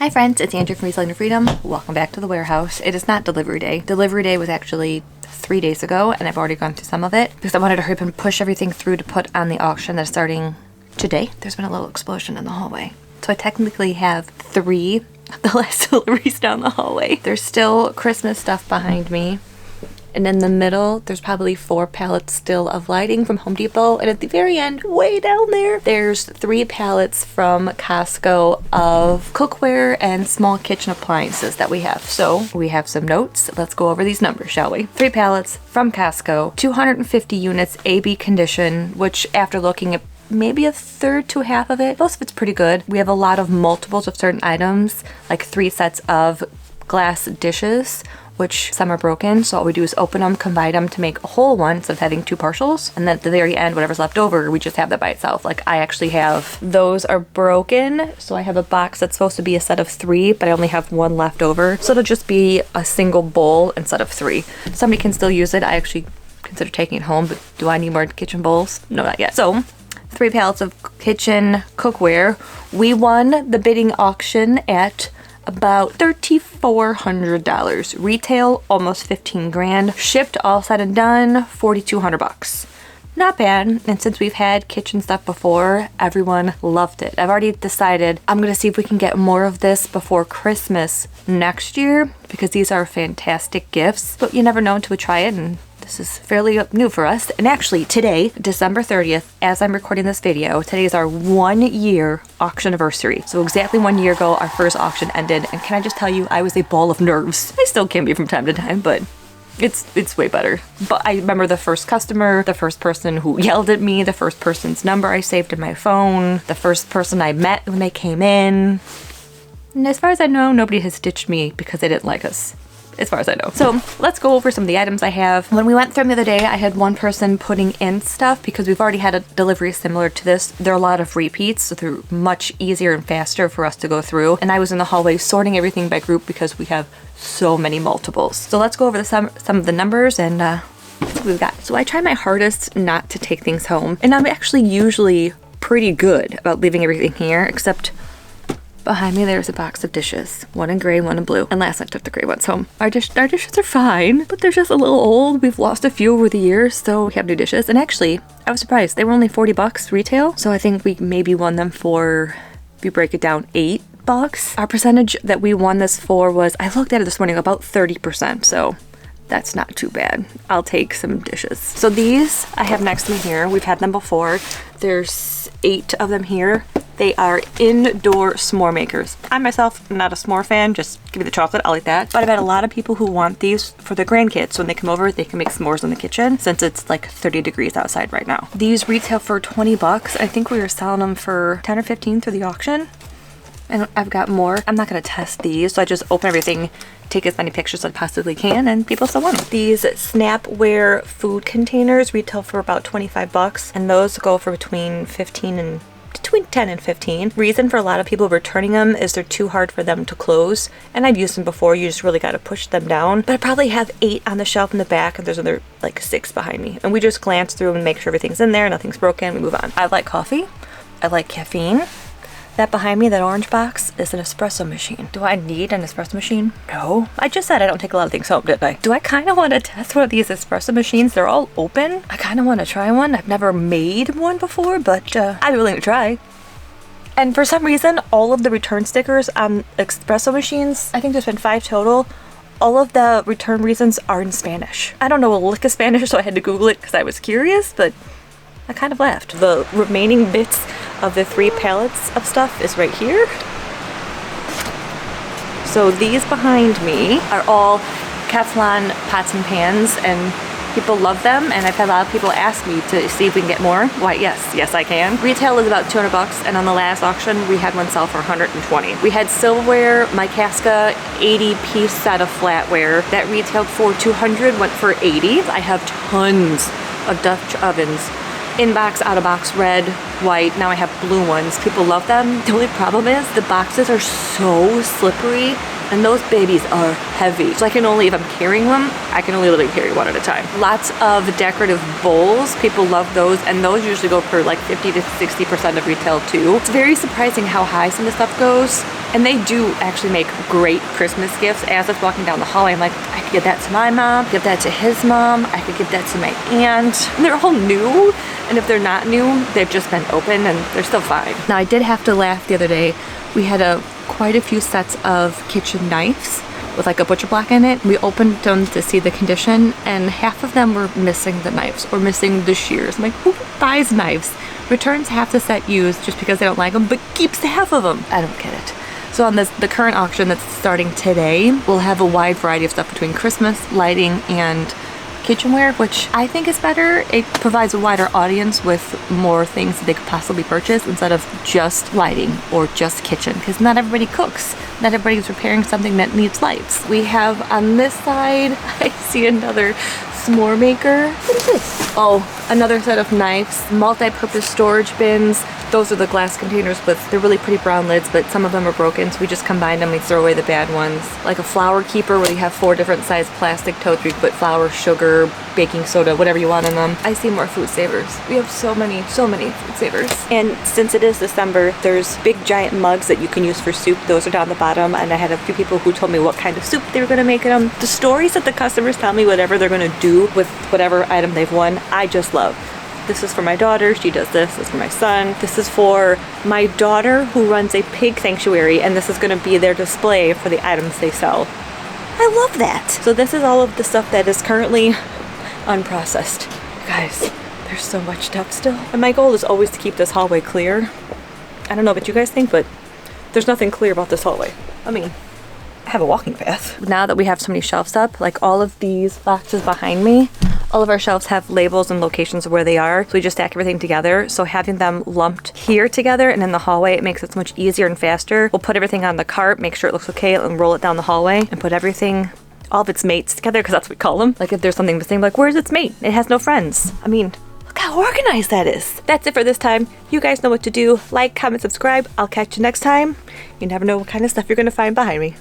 Hi friends, it's Andrew from Reselling to Freedom. Welcome back to the warehouse. It is not delivery day. Delivery day was actually 3 days ago and I've already gone through some of it because I wanted to hurry up and push everything through to put on the auction that's starting today. There's been a little explosion in the hallway. So I technically have 3 of the last deliveries down the hallway. There's still Christmas stuff behind me. And in the middle, there's probably 4 pallets still of lighting from Home Depot. And at the very end, way down there, there's 3 pallets from Costco of cookware and small kitchen appliances that we have. So we have some notes. Let's go over these numbers, shall we? 3 pallets from Costco, 250 units AB condition, which after looking at maybe a third to half of it, most of it's pretty good. We have a lot of multiples of certain items, like 3 sets of glass dishes, which some are broken, so all we do is open them, combine them to make a whole one instead of having 2 partials, and then at the very end, whatever's left over, we just have that by itself. Like I actually have, those are broken, so I have a box that's supposed to be a set of 3, but I only have 1 left over, so it'll just be a single bowl instead of 3. Somebody can still use it. I actually consider taking it home, but do I need more kitchen bowls? No, not yet. So 3 pallets of kitchen cookware. We won the bidding auction at about $3,400. Retail, almost 15 grand. Shipped, all said and done, 4,200 bucks. Not bad. And since we've had kitchen stuff before, everyone loved it. I've already decided I'm gonna see if we can get more of this before Christmas next year because these are fantastic gifts. But you never know until we try it, and this is fairly new for us. And actually today, December 30th, as I'm recording this video, today is our 1-year auction anniversary. So exactly 1 year ago, our first auction ended. And can I just tell you, I was a ball of nerves. I still can be from time to time, but it's way better. But I remember the first customer, the first person who yelled at me, the first person's number I saved in my phone, the first person I met when they came in. And as far as I know, nobody has ditched me because they didn't like us. As far as I know. So let's go over some of the items I have. When we went through them the other day, I had one person putting in stuff because we've already had a delivery similar to this. There are a lot of repeats, so they're much easier and faster for us to go through. And I was in the hallway sorting everything by group because we have so many multiples. So let's go over some of the numbers and what we've got. So I try my hardest not to take things home. And I'm actually usually pretty good about leaving everything here, except behind me, there's a box of dishes. 1 in gray, 1 in blue. And last night I took the gray ones home. Our dishes are fine, but they're just a little old. We've lost a few over the years, so we have new dishes. And actually, I was surprised. They were only 40 bucks retail. So I think we maybe won them for, if you break it down, $8. Our percentage that we won this for was, I looked at it this morning, about 30%. So that's not too bad. I'll take some dishes. So these I have next to me here. We've had them before. There's 8 of them here. They are indoor s'more makers. I myself am not a s'more fan, just give me the chocolate, I'll eat that. But I've had a lot of people who want these for their grandkids. So when they come over, they can make s'mores in the kitchen since it's like 30 degrees outside right now. These retail for 20 bucks. I think we were selling them for 10 or 15 through the auction. And I've got more. I'm not gonna test these, so I just open everything, take as many pictures as I possibly can, and people still want them. These Snapware food containers retail for about 25 bucks, and those go for between 10 and 15. Reason for a lot of people returning them is they're too hard for them to close, and I've used them before. You just really got to push them down. But I probably have 8 on the shelf in the back, and there's another like 6 behind me, and we just glance through and make sure everything's in there, nothing's broken, we move on. I like coffee. I like caffeine. That behind me, that orange box, is an espresso machine. Do I need an espresso machine? No. I just said I don't take a lot of things home, didn't I? Do I kind of want to test one of these espresso machines? They're all open. I kind of want to try one. I've never made one before, but I'd be willing to try. And for some reason, all of the return stickers on espresso machines, I think there's been 5 total, all of the return reasons are in Spanish. I don't know a lick of Spanish, so I had to Google it because I was curious, but I kind of laughed. The remaining bits of the 3 pallets of stuff is right here. So these behind me are all Teflon pots and pans, and people love them, and I've had a lot of people ask me to see if we can get more. Why, yes I can. Retail is about 200 bucks, and on the last auction, we had one sell for 120. We had silverware, my Casca 80-piece set of flatware that retailed for 200, went for 80. I have tons of Dutch ovens. In-box, out-of-box, red, white. Now I have blue ones. People love them. The only problem is the boxes are so slippery And those babies are heavy. So I can only, if I'm carrying them, I can only literally carry one at a time. Lots of decorative bowls. People love those, and those usually go for like 50 to 60% of retail too. It's very surprising how high some of the stuff goes. And they do actually make great Christmas gifts. As I was walking down the hallway, I'm like, I could give that to my mom, give that to his mom, I could give that to my aunt. And they're all new. And if they're not new, they've just been open and they're still fine. Now I did have to laugh the other day. We had quite a few sets of kitchen knives with like a butcher block in it. We opened them to see the condition, and half of them were missing the knives or missing the shears. I'm like, who buys knives? Returns half the set used just because they don't like them, but keeps half of them. I don't get it. So on the current auction that's starting today, we'll have a wide variety of stuff between Christmas, lighting, and kitchenware, which I think is better. It provides a wider audience with more things that they could possibly purchase instead of just lighting or just kitchen, because not everybody cooks. Not everybody's repairing something that needs lights. We have on this side, I see another s'more maker. What is this? Oh, another set of knives, multi-purpose storage bins. Those are the glass containers with, they're really pretty brown lids, but some of them are broken, so we just combine them, we throw away the bad ones. Like a flour keeper where you have 4 different size plastic totes where you can put flour, sugar, baking soda, whatever you want in them. I see more food savers. We have so many food savers. And since it is December, there's big giant mugs that you can use for soup. Those are down the bottom, and I had a few people who told me what kind of soup they were gonna make in them. The stories that the customers tell me whatever they're gonna do with whatever item they've won, I just love. This is for my daughter, she does this. This is for my son. This is for my daughter who runs a pig sanctuary, and this is gonna be their display for the items they sell. I love that. So this is all of the stuff that is currently unprocessed. Guys, there's so much stuff still. And my goal is always to keep this hallway clear. I don't know what you guys think, but there's nothing clear about this hallway. I mean, I have a walking path. Now that we have so many shelves up, like all of these boxes behind me, all of our shelves have labels and locations of where they are, so we just stack everything together. So having them lumped here together and in the hallway, it makes it so much easier and faster. We'll put everything on the cart, make sure it looks okay, and roll it down the hallway and put everything, all of its mates together, because that's what we call them. Like if there's something missing, like where's its mate? It has no friends. I mean, look how organized that is. That's it for this time. You guys know what to do. Like, comment, subscribe. I'll catch you next time. You never know what kind of stuff you're gonna find behind me.